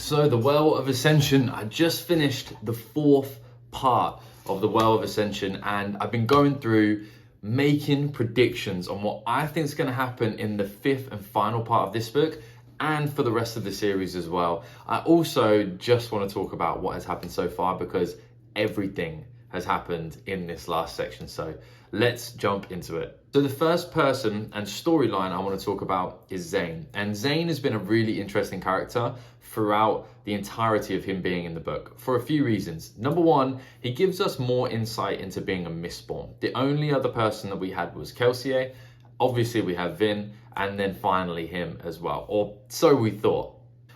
So the Well of Ascension, I just finished the 4th part of the Well of Ascension, and I've been going through making predictions on what I think is going to happen in the 5th and final part of this book and for the rest of the series as well. I also just want to talk about what has happened so far because everything has happened in this last section. So let's jump into it. So the first person and storyline I want to talk about is Zane. And Zane has been a really interesting character throughout the entirety of him being in the book for a few reasons. Number one, he gives us more insight into being a Mistborn. The only other person that we had was Kelsey. Obviously we have Vin, and then finally him as well, or so we thought.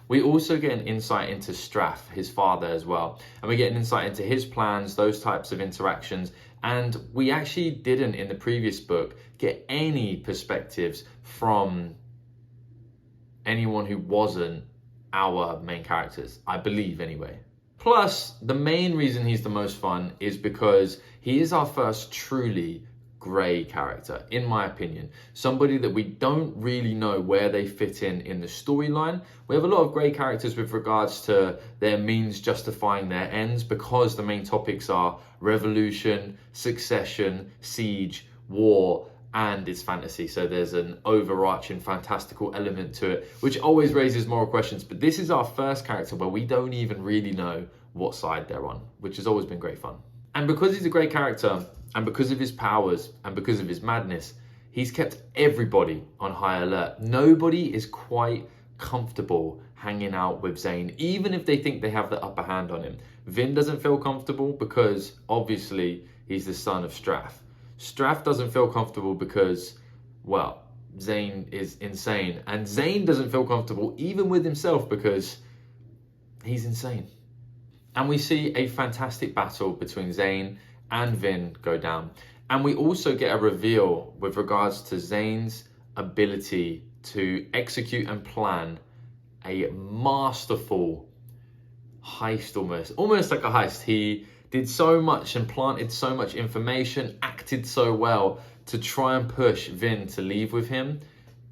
We also get an insight into Straff, his father, as well. And we get an insight into his plans, those types of interactions. And we actually didn't, in the previous book, get any perspectives from anyone who wasn't our main characters, I believe anyway. Plus, the main reason he's the most fun is because he is our first truly grey character, in my opinion. Somebody that we don't really know where they fit in the storyline. We have a lot of grey characters with regards to their means justifying their ends because the main topics are revolution, succession, siege, war, and it's fantasy. So there's an overarching fantastical element to it, which always raises moral questions. But this is our first character where we don't even really know what side they're on, which has always been great fun. And because he's a great character, and because of his powers, and because of his madness, he's kept everybody on high alert. Nobody is quite comfortable hanging out with Zane, even if they think they have the upper hand on him. Vin doesn't feel comfortable because obviously he's the son of Straff. Straff doesn't feel comfortable because, well, Zane is insane. And Zane doesn't feel comfortable even with himself because he's insane. And we see a fantastic battle between Zane and Vin go down. And we also get a reveal with regards to Zane's ability to execute and plan a masterful heist, almost like a heist. He did so much and planted so much information, acted so well to try and push Vin to leave with him.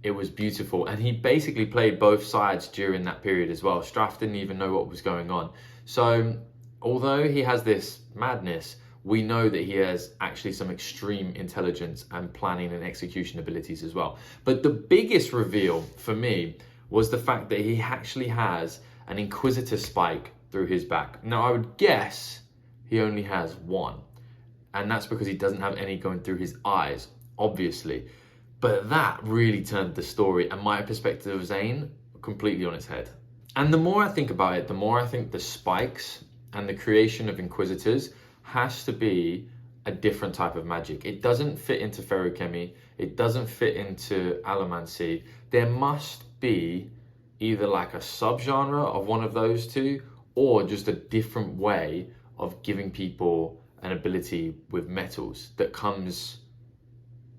It was beautiful. And he basically played both sides during that period as well. Straff didn't even know what was going on. So although he has this madness, we know that he has actually some extreme intelligence and planning and execution abilities as well. But the biggest reveal for me was the fact that he actually has an Inquisitor spike through his back. Now, I would guess he only has one. And that's because he doesn't have any going through his eyes, obviously. But that really turned the story and my perspective of Zane completely on its head. And the more I think about it, the more I think the spikes and the creation of Inquisitors has to be a different type of magic. It doesn't fit into feruchemy. It doesn't fit into allomancy. There must be either like a subgenre of one of those two or just a different way of giving people an ability with metals that comes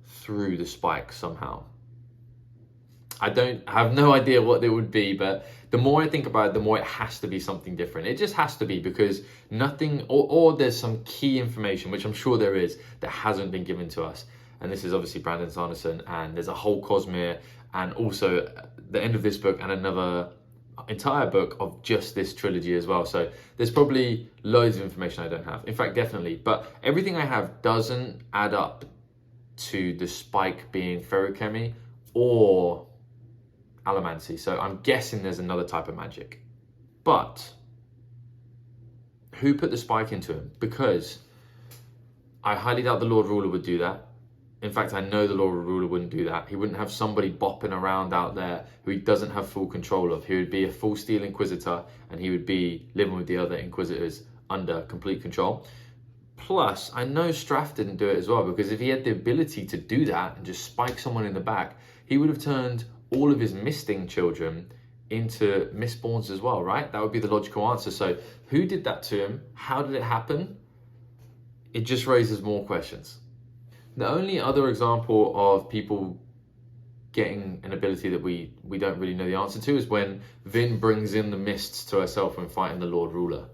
through the spike somehow. I have no idea what it would be, but the more I think about it, the more it has to be something different. It just has to be because nothing, or there's some key information, which I'm sure there is, that hasn't been given to us. And this is obviously Brandon Sanderson, and there's a whole Cosmere, and also the end of this book and another entire book of just this trilogy as well. So there's probably loads of information I don't have. In fact, definitely. But everything I have doesn't add up to the spike being feruchemy or allomancy. So I'm guessing there's another type of magic. But who put the spike into him? Because I highly doubt the Lord Ruler would do that. In fact, I know the Lord Ruler wouldn't do that. He wouldn't have somebody bopping around out there who he doesn't have full control of. He would be a full steel Inquisitor and he would be living with the other Inquisitors under complete control. Plus, I know Straff didn't do it as well, because if he had the ability to do that and just spike someone in the back, he would have turned all of his misting children into Mistborns as well, right? That would be the logical answer. So who did that to him? How did it happen? It just raises more questions. The only other example of people getting an ability that we don't really know the answer to is when Vin brings in the mists to herself when fighting the Lord Ruler.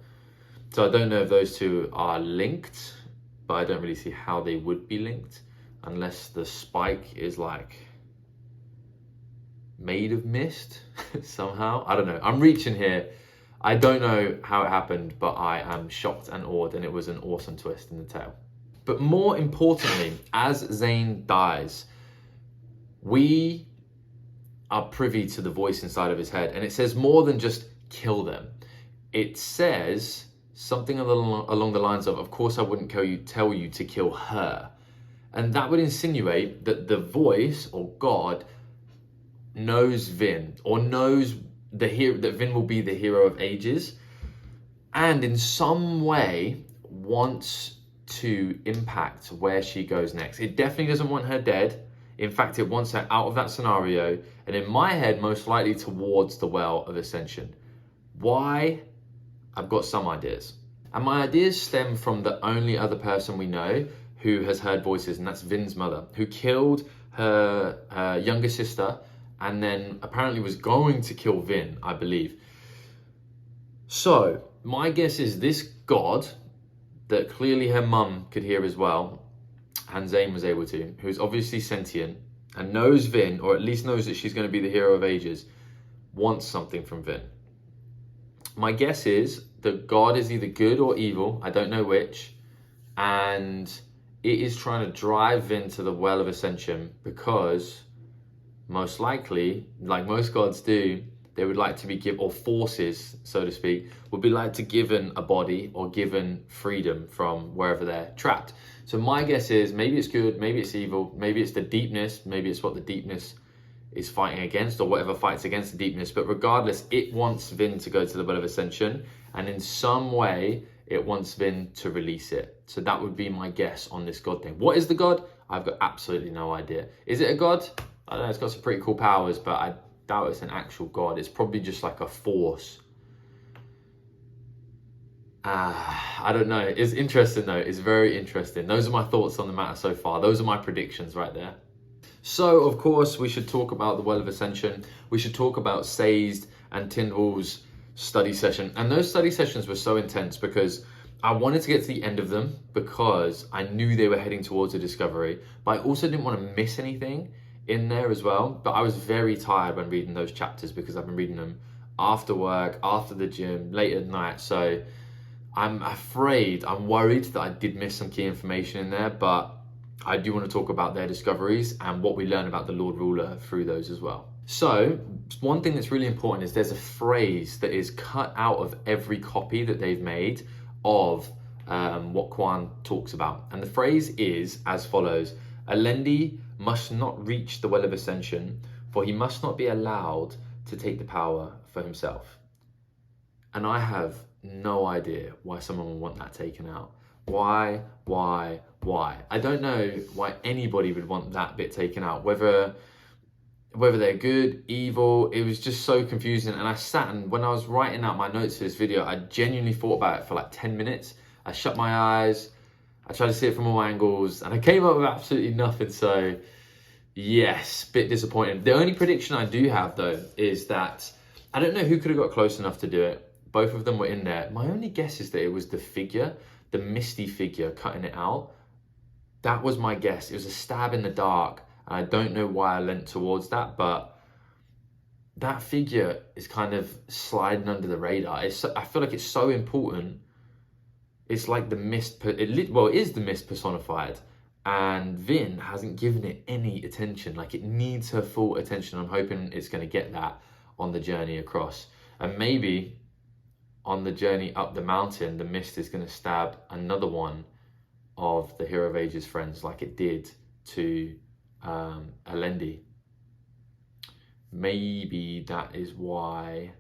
So I don't know if those two are linked, but I don't really see how they would be linked unless the spike is like made of mist somehow. I don't know. I'm reaching here. I don't know how it happened, but I am shocked and awed, and it was an awesome twist in the tale. But more importantly, as Zane dies, we are privy to the voice inside of his head, and it says more than just kill them. It says something along the lines of course I wouldn't tell you to kill her. And that would insinuate that the voice, or God, knows Vin, or knows that Vin will be the hero of ages, and in some way wants to impact where she goes next. It definitely doesn't want her dead. In fact, it wants her out of that scenario, and in my head, most likely towards the Well of Ascension. Why? I've got some ideas. And my ideas stem from the only other person we know who has heard voices, and that's Vin's mother, who killed her younger sister, and then apparently was going to kill Vin, I believe. So, my guess is this God, that clearly her mum could hear as well, and Zane was able to, who's obviously sentient, and knows Vin, or at least knows that she's going to be the hero of ages, wants something from Vin. My guess is that God is either good or evil, I don't know which, and it is trying to drive Vin to the Well of Ascension because most likely, like most gods do, they would like to be given, or forces, so to speak, would be like to given a body or given freedom from wherever they're trapped. So my guess is maybe it's good, maybe it's evil, maybe it's the deepness, maybe it's what the deepness is fighting against, or whatever fights against the deepness. But regardless, it wants Vin to go to the Well of Ascension, and in some way, it wants Vin to release it. So that would be my guess on this God thing. What is the God? I've got absolutely no idea. Is it a God? I don't know, it's got some pretty cool powers, but I doubt it's an actual God. It's probably just like a force. I don't know. It's interesting though. It's very interesting. Those are my thoughts on the matter so far. Those are my predictions right there. So, of course, we should talk about the Well of Ascension. We should talk about Sazed and Tyndall's study session. And those study sessions were so intense because I wanted to get to the end of them because I knew they were heading towards a discovery, but I also didn't want to miss anything in there as well. But I was very tired when reading those chapters because I've been reading them after work, after the gym, late at night. So I'm worried that I did miss some key information in there, but I do want to talk about their discoveries and what we learn about the Lord Ruler through those as well. So one thing that's really important is there's a phrase that is cut out of every copy that they've made of what Quan talks about. And the phrase is as follows: Alendi must not reach the Well of Ascension, for he must not be allowed to take the power for himself. And I have no idea why someone would want that taken out. Why? I don't know why anybody would want that bit taken out, whether they're good, evil. It was just so confusing. And I sat, and when I was writing out my notes for this video, I genuinely thought about it for like 10 minutes. I shut my eyes, I tried to see it from all angles, and I came up with absolutely nothing. So yes, bit disappointing. The only prediction I do have though is that I don't know who could have got close enough to do it. Both of them were in there. My only guess is that it was the figure, the misty figure cutting it out. That was my guess. It was a stab in the dark. And I don't know why I leant towards that, but that figure is kind of sliding under the radar. I feel like it's so important. It's like the mist, it is the mist personified. And Vin hasn't given it any attention. Like, it needs her full attention. I'm hoping it's going to get that on the journey across. And maybe on the journey up the mountain, the mist is going to stab another one of the Hero of Ages friends, like it did to Alendi. Maybe that is why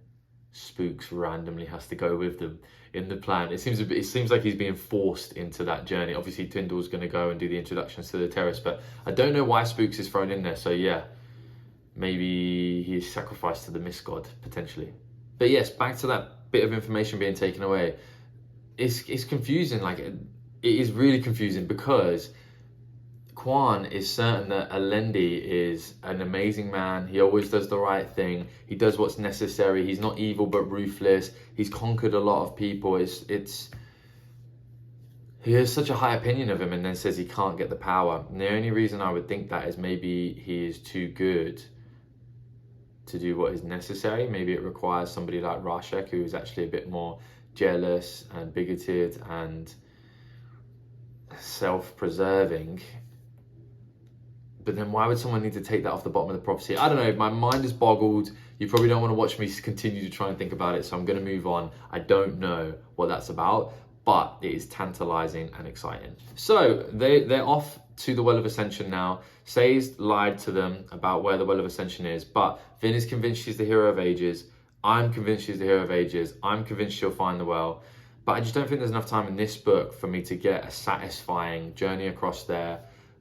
Spooks randomly has to go with them in the plan. It seems like he's being forced into that journey. Obviously, Tyndall's going to go and do the introductions to the Terris, but I don't know why Spooks is thrown in there. So yeah, maybe he's sacrificed to the Mist God potentially. But yes, back to that bit of information being taken away. It's confusing. Like, it is really confusing because Quan is certain that Alendi is an amazing man. He always does the right thing. He does what's necessary. He's not evil but ruthless. He's conquered a lot of people. He has such a high opinion of him, and then says he can't get the power. And the only reason I would think that is maybe he is too good to do what is necessary. Maybe it requires somebody like Rashek, who is actually a bit more jealous and bigoted and self-preserving. But then why would someone need to take that off the bottom of the prophecy? I don't know. My mind is boggled. You probably don't want to watch me continue to try and think about it, so I'm going to move on. I don't know what that's about, but it is tantalizing and exciting. So they're off to the Well of Ascension now. Say's lied to them about where the Well of Ascension is, but Vin is convinced she's the hero of ages. I'm convinced she's the hero of ages. I'm convinced she'll find the well. But I just don't think there's enough time in this book for me to get a satisfying journey across there,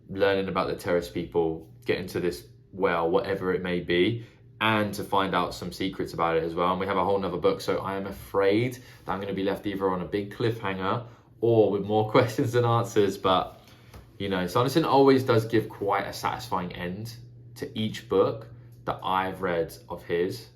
learning about the Terris people, getting to this well, whatever it may be, and to find out some secrets about it as well. And we have a whole nother book, so I am afraid that I'm going to be left either on a big cliffhanger or with more questions than answers. But, you know, Sanderson always does give quite a satisfying end to each book that I've read of his.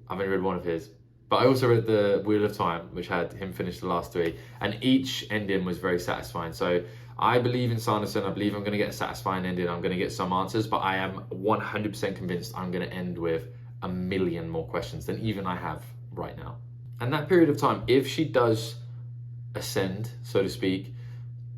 I've only read one of his, but I also read the Wheel of Time, which had him finish the last three, and each ending was very satisfying. So I believe in Sanderson. I believe I'm going to get a satisfying ending. I'm going to get some answers, but I am 100% convinced I'm going to end with a million more questions than even I have right now. And that period of time, if she does ascend, so to speak,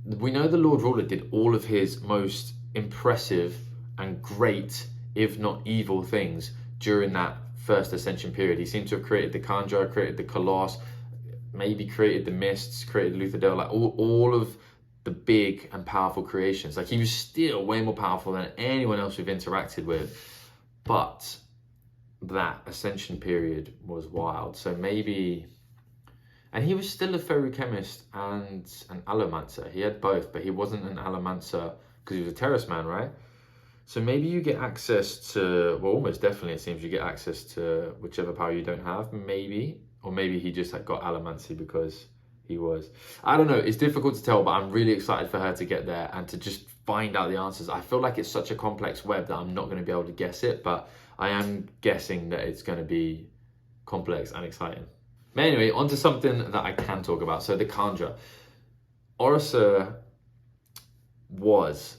we know the Lord Ruler did all of his most impressive and great, if not evil, things during that first ascension period. He seemed to have created the Kandra, created the Colossus, maybe created the Mists, created Luthadel, like all of the big and powerful creations. Like, he was still way more powerful than anyone else we've interacted with. But that ascension period was wild. So maybe, and he was still a feruchemist and an allomancer. He had both, but he wasn't an allomancer because he was a Terris man, right? So maybe you get access to, well, almost definitely it seems you get access to whichever power you don't have, maybe. Or maybe he just got allomancy because he was. I don't know, it's difficult to tell, but I'm really excited for her to get there and to just find out the answers. I feel like it's such a complex web that I'm not going to be able to guess it, but I am guessing that it's going to be complex and exciting. But anyway, on to something that I can talk about. So the Kandra. Orisa was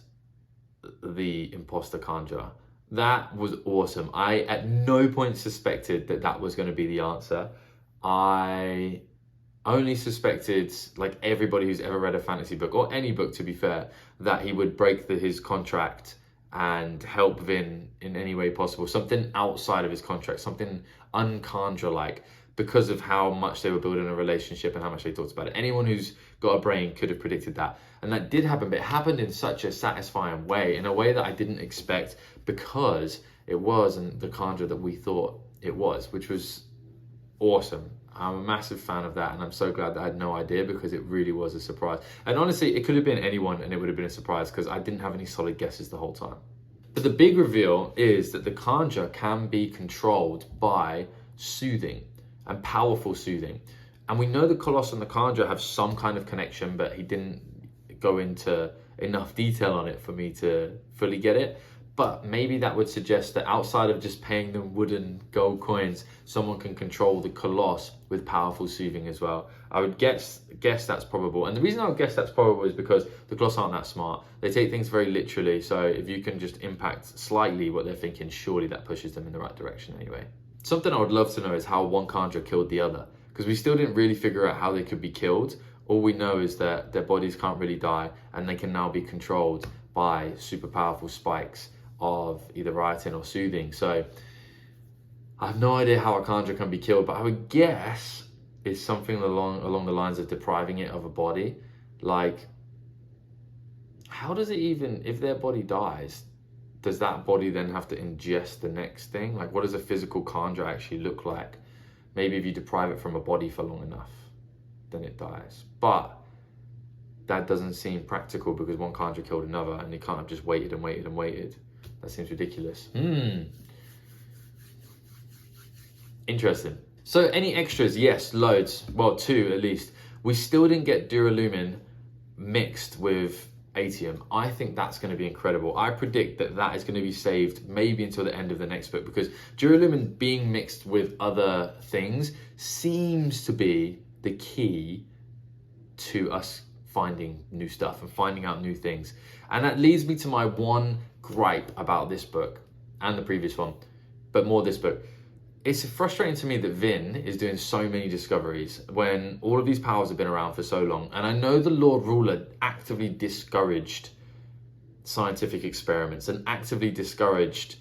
the imposter Kandra. That was awesome. I at no point suspected that that was going to be the answer. I only suspected, like everybody who's ever read a fantasy book, or any book to be fair, that he would break his contract and help Vin in any way possible. Something outside of his contract, something un-Kandra-like, because of how much they were building a relationship and how much they talked about it. Anyone who's got a brain could have predicted that. And that did happen, but it happened in such a satisfying way, in a way that I didn't expect, because it wasn't the Kandra that we thought it was, which was awesome. I'm a massive fan of that, and I'm so glad that I had no idea, because it really was a surprise. And honestly, it could have been anyone and it would have been a surprise, because I didn't have any solid guesses the whole time. But the big reveal is that the Kandra can be controlled by soothing, and powerful soothing. And we know the Colossus and the Kandra have some kind of connection, but he didn't go into enough detail on it for me to fully get it. But maybe that would suggest that outside of just paying them wooden gold coins, someone can control the Colossus with powerful soothing as well. I would guess that's probable. And the reason I would guess that's probable is because the Colossus aren't that smart. They take things very literally. So if you can just impact slightly what they're thinking, surely that pushes them in the right direction anyway. Something I would love to know is how one Kandra killed the other, because we still didn't really figure out how they could be killed. All we know is that their bodies can't really die, and they can now be controlled by super powerful spikes of either rioting or soothing. So I have no idea how a Kandra can be killed, but I would guess it's something along the lines of depriving it of a body. Like, how does it even, if their body dies, does that body then have to ingest the next thing? Like, what does a physical Kandra actually look like? Maybe if you deprive it from a body for long enough, then it dies. But that doesn't seem practical, because one Kandra killed another, and they can't have just waited and waited and waited. That seems ridiculous. Interesting. So any extras? Yes, loads. Well, 2 at least. We still didn't get Duralumin mixed with Atium. I think that's going to be incredible. I predict that that is going to be saved maybe until the end of the next book, because Duralumin being mixed with other things seems to be the key to us finding new stuff and finding out new things. And that leads me to my one gripe about this book and the previous one. but more this book. It's frustrating to me that Vin is doing so many discoveries when all of these powers have been around for so long. And I know the Lord Ruler actively discouraged scientific experiments and actively discouraged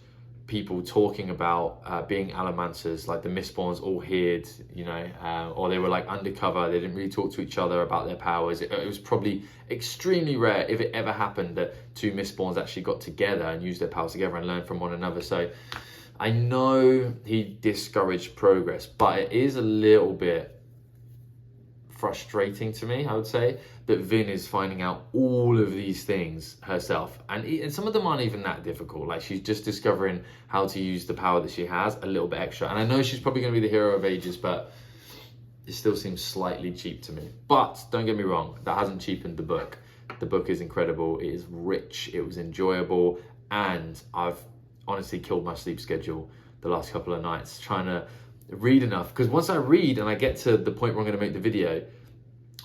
people talking about being allomancers, like the Mistborns all hid, you know, or they were like undercover. They didn't really talk to each other about their powers. It was probably extremely rare, if it ever happened, that two Mistborns actually got together and used their powers together and learned from one another. So I know he discouraged progress, but it is a little bit frustrating to me, I would say, that Vin is finding out all of these things herself. And some of them aren't even that difficult. Like, she's just discovering how to use the power that she has a little bit extra. And I know she's probably going to be the hero of ages, but it still seems slightly cheap to me. But don't get me wrong, that hasn't cheapened the book. The book is incredible. It is rich. It was enjoyable. And I've honestly killed my sleep schedule the last couple of nights trying to read enough, because once I read and I get to the point where I'm going to make the video,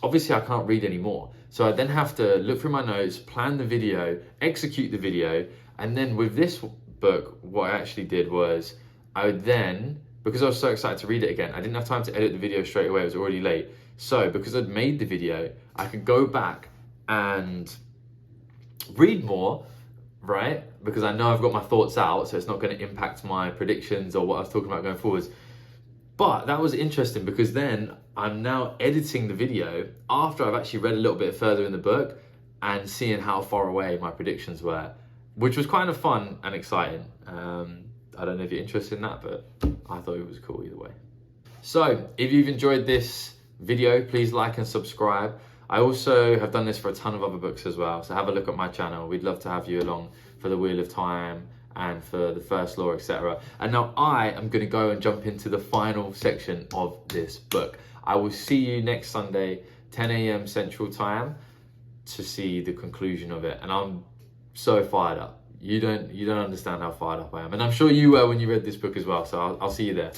obviously I can't read anymore. So I then have to look through my notes, plan the video, execute the video. And then with this book, what I actually did was I would then, because I was so excited to read it again, I didn't have time to edit the video straight away. It was already late. So because I'd made the video, I could go back and read more, right? Because I know I've got my thoughts out, so it's not going to impact my predictions or what I was talking about going forwards. But that was interesting, because then I'm now editing the video after I've actually read a little bit further in the book and seeing how far away my predictions were, which was kind of fun and exciting. I don't know if you're interested in that, but I thought it was cool either way. So if you've enjoyed this video, please like and subscribe. I also have done this for a ton of other books as well, so have a look at my channel. We'd love to have you along for the Wheel of Time and for the First Law, etc. And now I am going to go and jump into the final section of this book. I will see you next Sunday, 10 a.m. Central Time, to see the conclusion of it. And I'm so fired up. You don't understand how fired up I am. And I'm sure you were when you read this book as well. So I'll see you there.